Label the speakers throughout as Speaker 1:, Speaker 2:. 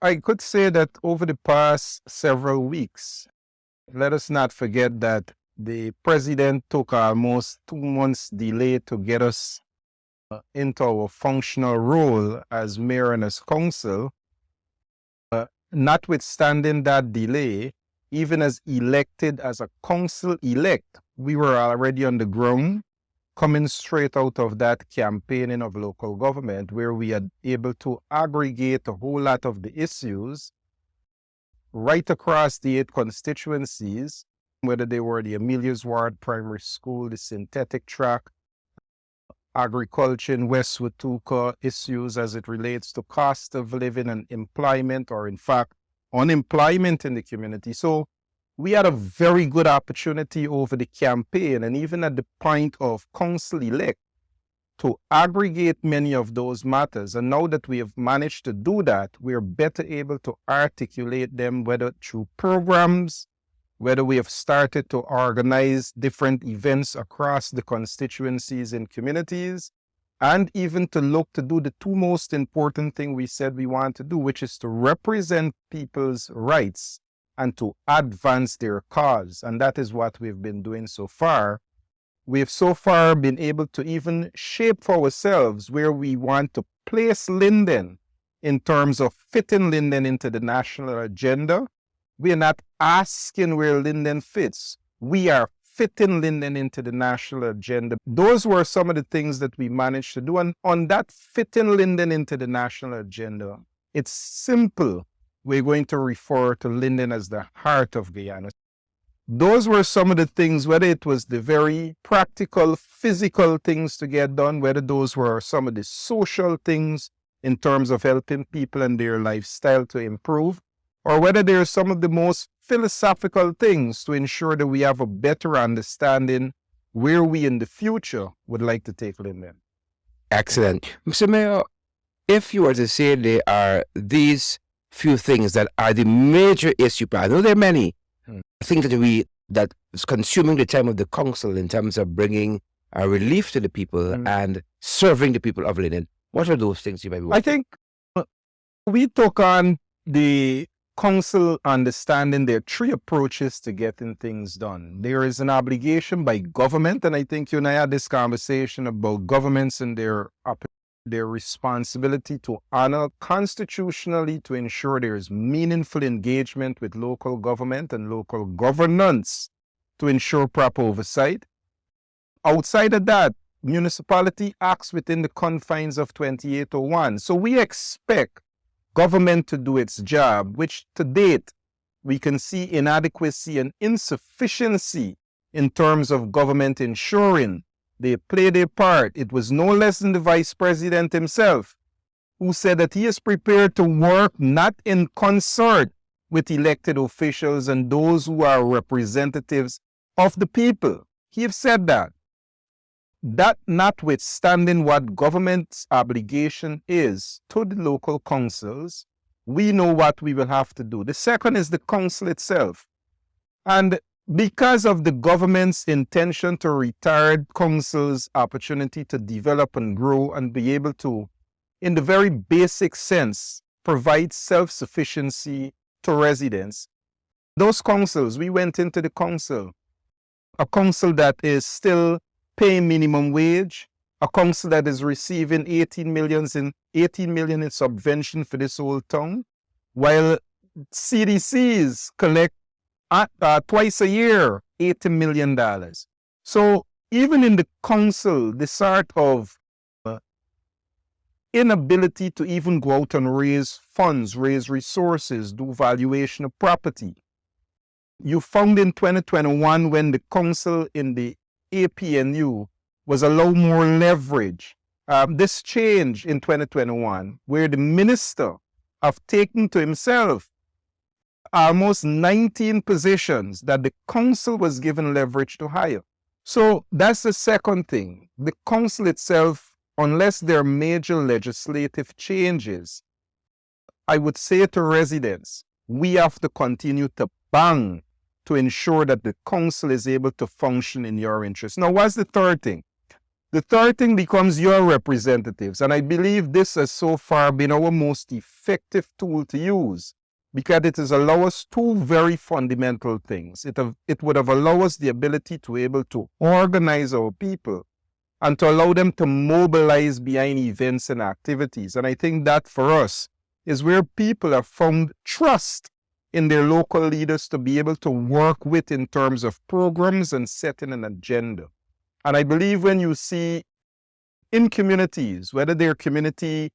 Speaker 1: I could say that over the past several weeks, let us not forget that the president took almost 2 months delay to get us into our functional role as mayor and as council. Notwithstanding that delay, even as elected as a council elect, we were already on the ground, coming straight out of that campaigning of local government, where we are able to aggregate a whole lot of the issues right across the 8 constituencies, whether they were the Amelia's Ward Primary School, the synthetic track, agriculture in West Watuka, issues as it relates to cost of living and employment, or in fact, unemployment in the community. So we had a very good opportunity over the campaign and even at the point of council elect to aggregate many of those matters. And now that we have managed to do that, we're better able to articulate them, whether through programs, whether we have started to organize different events across the constituencies and communities, and even to look to do the two most important things we said we want to do, which is to represent people's rights and to advance their cause. And that is what we've been doing so far. We've so far been able to even shape for ourselves where we want to place Linden in terms of fitting Linden into the national agenda. We are not asking where Linden fits. We are fitting Linden into the national agenda. Those were some of the things that we managed to do. And on that fitting Linden into the national agenda, it's simple. We're going to refer to Linden as the heart of Guyana. Those were some of the things, whether it was the very practical, physical things to get done, whether those were some of the social things in terms of helping people and their lifestyle to improve, or whether there are some of the most philosophical things to ensure that we have a better understanding where we in the future would like to take Linden.
Speaker 2: Excellent. Mr. Mayor, if you were to say there are these few things that are the major issue, I know there are many things that is consuming the time of the council in terms of bringing relief to the people and serving the people of Linden. What are those things you might be working?
Speaker 1: I think we took on the council understanding there are 3 approaches to getting things done. There is an obligation by government, and I think you and I had this conversation about governments and their responsibility to honor constitutionally to ensure there is meaningful engagement with local government and local governance to ensure proper oversight. Outside of that, municipality acts within the confines of 2801. So we expect government to do its job, which to date we can see inadequacy and insufficiency in terms of government ensuring they play their part. It was no less than the Vice President himself who said that he is prepared to work not in concert with elected officials and those who are representatives of the people. He has said that. That notwithstanding what government's obligation is to the local councils, we know what we will have to do. The second is the council itself. And because of the government's intention to retard councils' opportunity to develop and grow and be able to, in the very basic sense, provide self-sufficiency to residents, those councils, we went into the council, a council that is still paying minimum wage, a council that is receiving 18 million in subvention for this whole town, while CDCs collect twice a year $80 million. So even in the council, the sort of inability to even go out and raise funds, raise resources, do valuation of property. You found in 2021 when the council in the APNU was allowed more leverage. This change in 2021, where the minister have taken to himself almost 19 positions that the council was given leverage to hire. So that's the second thing. The council itself, unless there are major legislative changes, I would say to residents, we have to continue to bang to ensure that the council is able to function in your interest. Now, what's the third thing? The third thing becomes your representatives. And I believe this has so far been our most effective tool to use because it has allowed us two very fundamental things. It would have allowed us the ability to be able to organize our people and to allow them to mobilize behind events and activities. And I think that for us is where people have found trust in their local leaders to be able to work with in terms of programs and setting an agenda. And I believe when you see in communities, whether they're community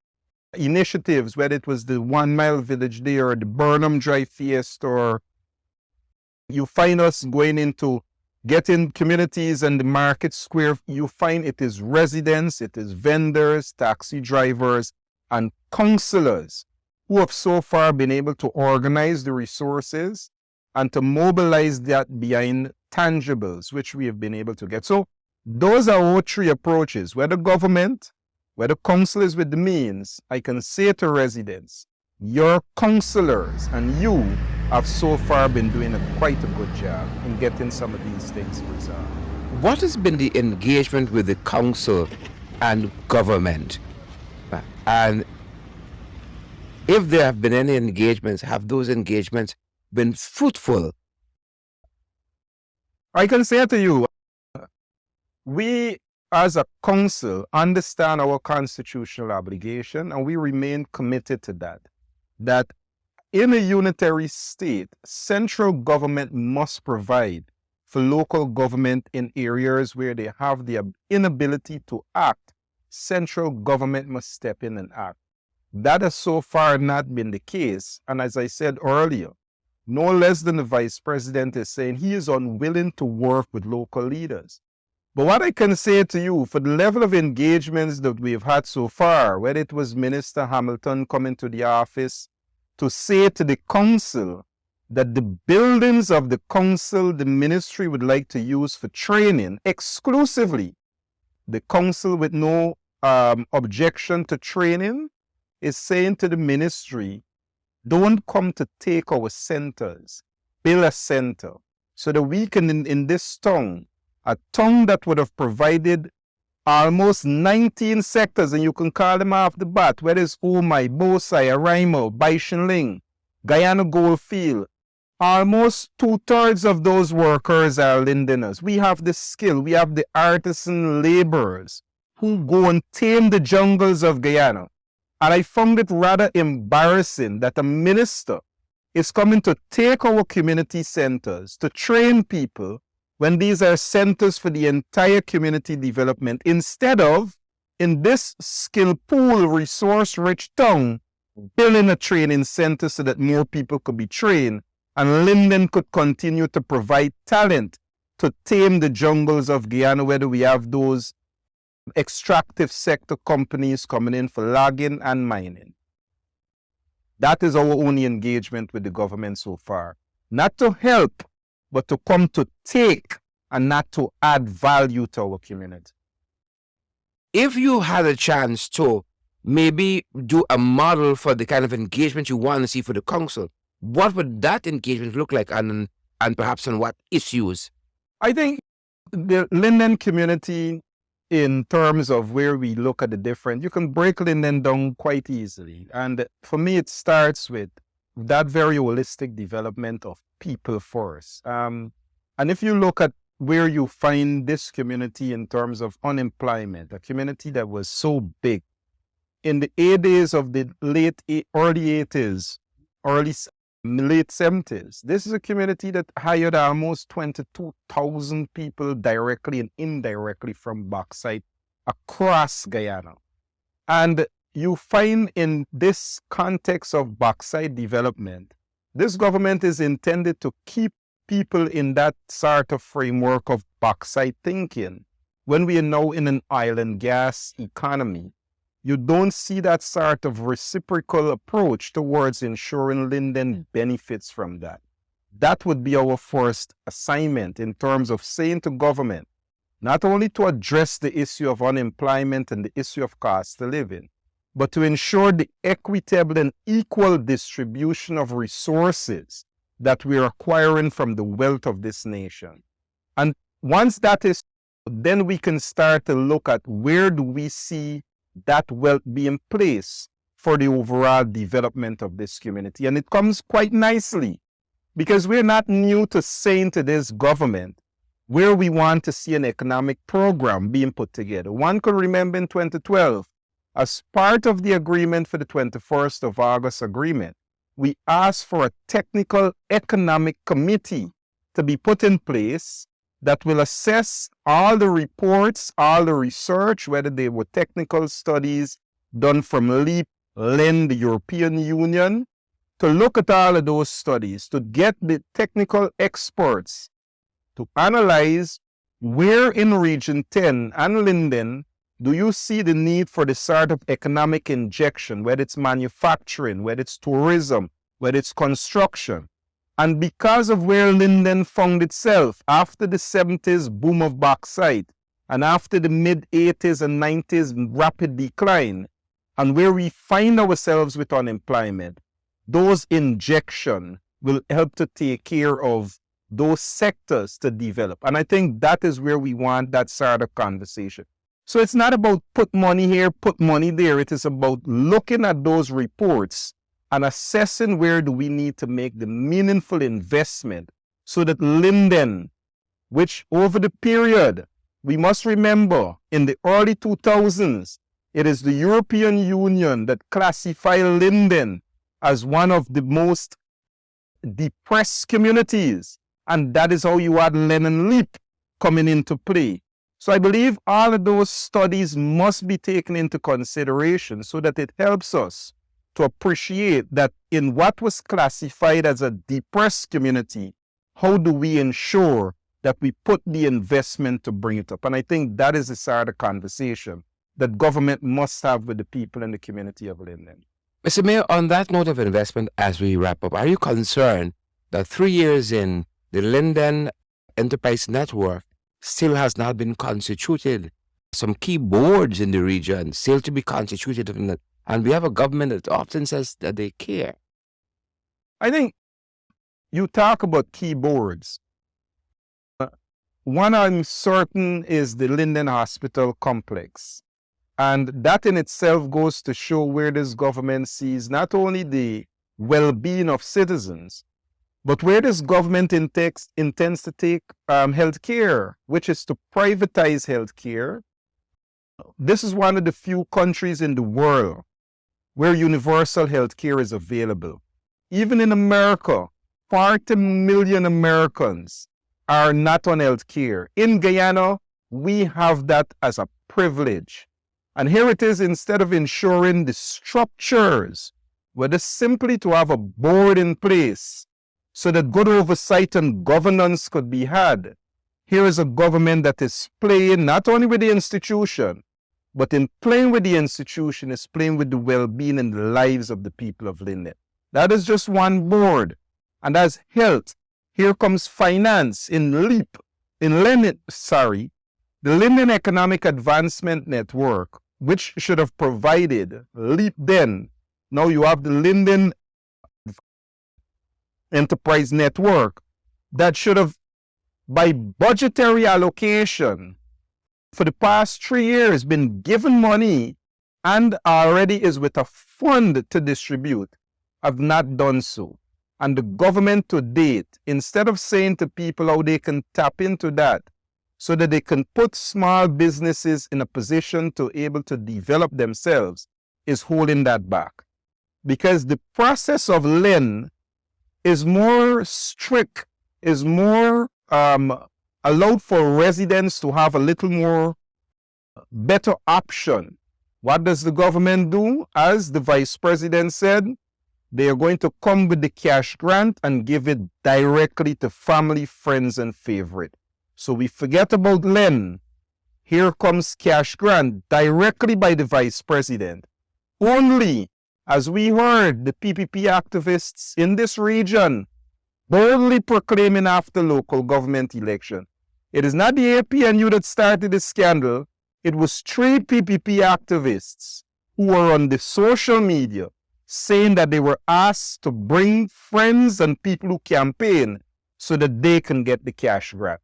Speaker 1: initiatives, whether it was the 1 Mile Village Day or the Burnham Drive Fiesta, or you find us going into getting communities and the market square, you find it is residents, it is vendors, taxi drivers, and councillors who have so far been able to organize the resources and to mobilize that behind tangibles, which we have been able to get. So those are our three approaches. Whether government, whether council is with the means, I can say to residents, your councillors and you have so far been doing quite a good job in getting some of these things resolved.
Speaker 2: What has been the engagement with the council and government? And if there have been any engagements, have those engagements been fruitful?
Speaker 1: I can say to you, we as a council understand our constitutional obligation and we remain committed to that. That in a unitary state, central government must provide for local government in areas where they have the inability to act. Central government must step in and act. That has so far not been the case. And as I said earlier, no less than the vice president is saying he is unwilling to work with local leaders. But what I can say to you, for the level of engagements that we've had so far, whether it was Minister Hamilton coming to the office to say to the council that the buildings of the council, the ministry would like to use for training exclusively, the council with no objection to training is saying to the ministry, don't come to take our centers, build a center so that we can, in this town, a town that would have provided almost 19 sectors, and you can call them off the bat, whether it's Omai, Bosai, Araimo, Baishinling, Guyana Goldfield. Almost 2/3 of those workers are Lindeners. We have the skill, we have the artisan laborers who go and tame the jungles of Guyana. And I found it rather embarrassing that a minister is coming to take our community centers to train people when these are centers for the entire community development, instead of, in this skill pool, resource-rich town, building a training center so that more people could be trained, and Linden could continue to provide talent to tame the jungles of Guyana, whether we have those extractive sector companies coming in for logging and mining. That is our only engagement with the government so far. Not to help, but to come to take and not to add value to our community.
Speaker 2: If you had a chance to maybe do a model for the kind of engagement you want to see for the council, what would that engagement look like, and perhaps on what issues?
Speaker 1: I think the Linden community, in terms of where we look at the different, you can break Linden down quite easily. And for me, it starts with that very holistic development of people first. And if you look at where you find this community in terms of unemployment, a community that was so big in the days of the early 80s, late 70s, this is a community that hired almost 22,000 people directly and indirectly from bauxite across Guyana. And you find in this context of bauxite development, this government is intended to keep people in that sort of framework of bauxite thinking. When we are now in an oil and gas economy, you don't see that sort of reciprocal approach towards ensuring Linden benefits from that. That would be our first assignment in terms of saying to government, not only to address the issue of unemployment and the issue of cost of living, but to ensure the equitable and equal distribution of resources that we're acquiring from the wealth of this nation. And once that is then we can start to look at where do we see that wealth being placed for the overall development of this community. And it comes quite nicely because we're not new to saying to this government where we want to see an economic program being put together. One could remember in 2012, as part of the agreement for the 21st of August agreement, we asked for a technical economic committee to be put in place that will assess all the reports, all the research, whether they were technical studies done from LEAP, LEND, the European Union, to look at all of those studies, to get the technical experts to analyze where in Region 10 and Linden do you see the need for the sort of economic injection, whether it's manufacturing, whether it's tourism, whether it's construction. And because of where Linden found itself after the 70s boom of bauxite and after the mid-80s and 90s rapid decline, and where we find ourselves with unemployment, those injection will help to take care of those sectors to develop. And I think that is where we want that sort of conversation. So it's not about put money here, put money there. It is about looking at those reports and assessing where do we need to make the meaningful investment so that Linden, which over the period, we must remember in the early 2000s, it is the European Union that classified Linden as one of the most depressed communities. And that is how you had Lennon Leap coming into play. So I believe all of those studies must be taken into consideration so that it helps us to appreciate that in what was classified as a depressed community, how do we ensure that we put the investment to bring it up? And I think that is the sort of conversation that government must have with the people in the community of Linden.
Speaker 2: Mr. Mayor, on that note of investment, as we wrap up, are you concerned that 3 years in, the Linden Enterprise Network still has not been constituted? Some key boards in the region still to be constituted, and we have a government that often says that they care.
Speaker 1: I think you talk about key boards. One I'm certain is the Linden Hospital Complex. And that in itself goes to show where this government sees not only the well-being of citizens, but where this government intends to take healthcare, which is to privatize healthcare. This is one of the few countries in the world where universal healthcare is available. Even in America, 40 million Americans are not on healthcare. In Guyana, we have that as a privilege. And here it is, instead of ensuring the structures, whether simply to have a board in place so that good oversight and governance could be had, here is a government that is playing not only with the institution, but in playing with the institution is playing with the well-being and the lives of the people of Linden. That is just one board. And as health, here comes finance in LEAP, in Linden, the Linden Economic Advancement Network, which should have provided LEAP then. Now you have the Linden Enterprise Network that should have, by budgetary allocation, for the past 3 years been given money and already is with a fund to distribute, have not done so. And the government to date, instead of saying to people how they can tap into that so that they can put small businesses in a position to able to develop themselves, is holding that back. Because the process of LEN is more strict, is more allowed for residents to have a little more better option. What does the government do? As the vice president said, they are going to come with the cash grant and give it directly to family, friends, and favorite. So we forget about LEN. Here comes cash grant directly by the vice president. Only, as we heard the PPP activists in this region boldly proclaiming after local government election, it is not the APNU that started the scandal. It was 3 PPP activists who were on the social media saying that they were asked to bring friends and people who campaign so that they can get the cash grant.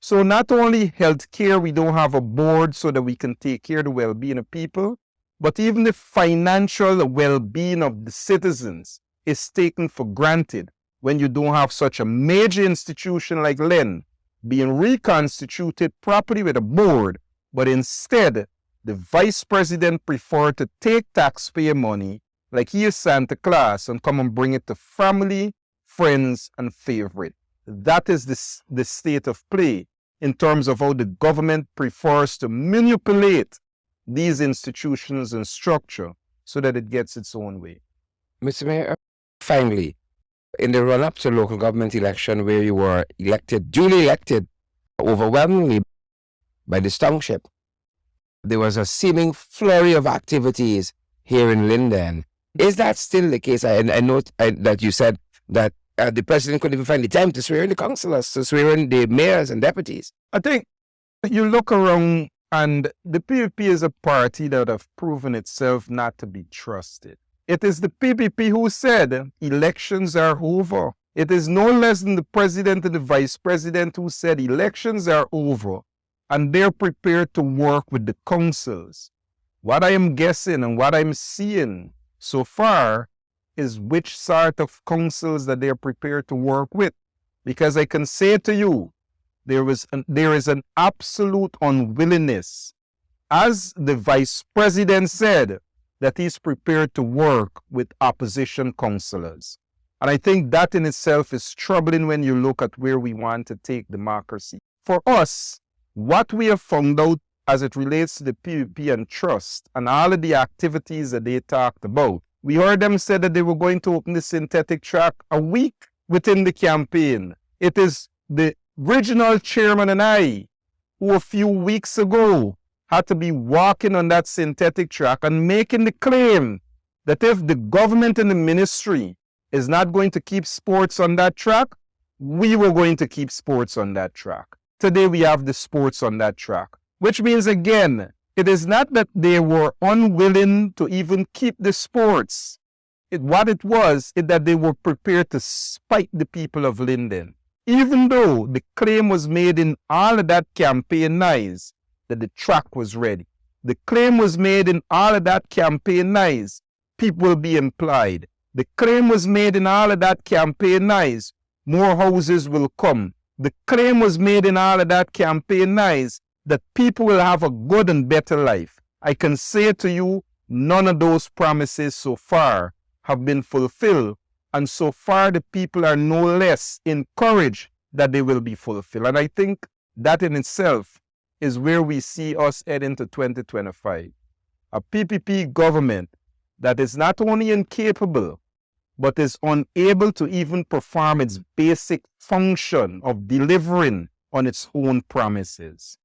Speaker 1: So not only healthcare, we don't have a board so that we can take care of the well-being of people, but even the financial well-being of the citizens is taken for granted when you don't have such a major institution like Linden being reconstituted properly with a board, but instead the vice president preferred to take taxpayer money like he is Santa Claus and come and bring it to family, friends, and favorite. That is the state of play in terms of how the government prefers to manipulate these institutions and structure so that it gets its own way.
Speaker 2: Mr. Mayor, finally, in the run-up to local government election where you were elected, duly elected, overwhelmingly by this township, there was a seeming flurry of activities here in Linden. Is that still the case? I note that you said that the president couldn't even find the time to swear in the councillors, to swear in the mayors and deputies.
Speaker 1: I think you look around and the PPP is a party that have proven itself not to be trusted. It is the PPP who said elections are over. It is no less than the president and the vice president who said elections are over and they're prepared to work with the councils. What I am guessing and what I'm seeing so far is which sort of councils that they're prepared to work with. Because I can say to you, there is an absolute unwillingness, as the vice president said, that he's prepared to work with opposition councillors. And I think that in itself is troubling when you look at where we want to take democracy. For us, what we have found out as it relates to the PPP and trust and all of the activities that they talked about, we heard them say that they were going to open the synthetic track a week within the campaign. It is the regional chairman and I who a few weeks ago had to be walking on that synthetic track and making the claim that if the government and the ministry is not going to keep sports on that track, we were going to keep sports on that track. Today we have the sports on that track, which means again, it is not that they were unwilling to even keep the sports. What it was is that they were prepared to spite the people of Linden. Even though the claim was made in all of that campaign nights that the track was ready. The claim was made in all of that campaign nights, people will be employed. The claim was made in all of that campaign nights, more houses will come. The claim was made in all of that campaign nights that people will have a good and better life. I can say to you, none of those promises so far have been fulfilled. And so far, the people are no less encouraged that they will be fulfilled. And I think that in itself is where we see us heading to 2025. A PPP government that is not only incapable, but is unable to even perform its basic function of delivering on its own promises.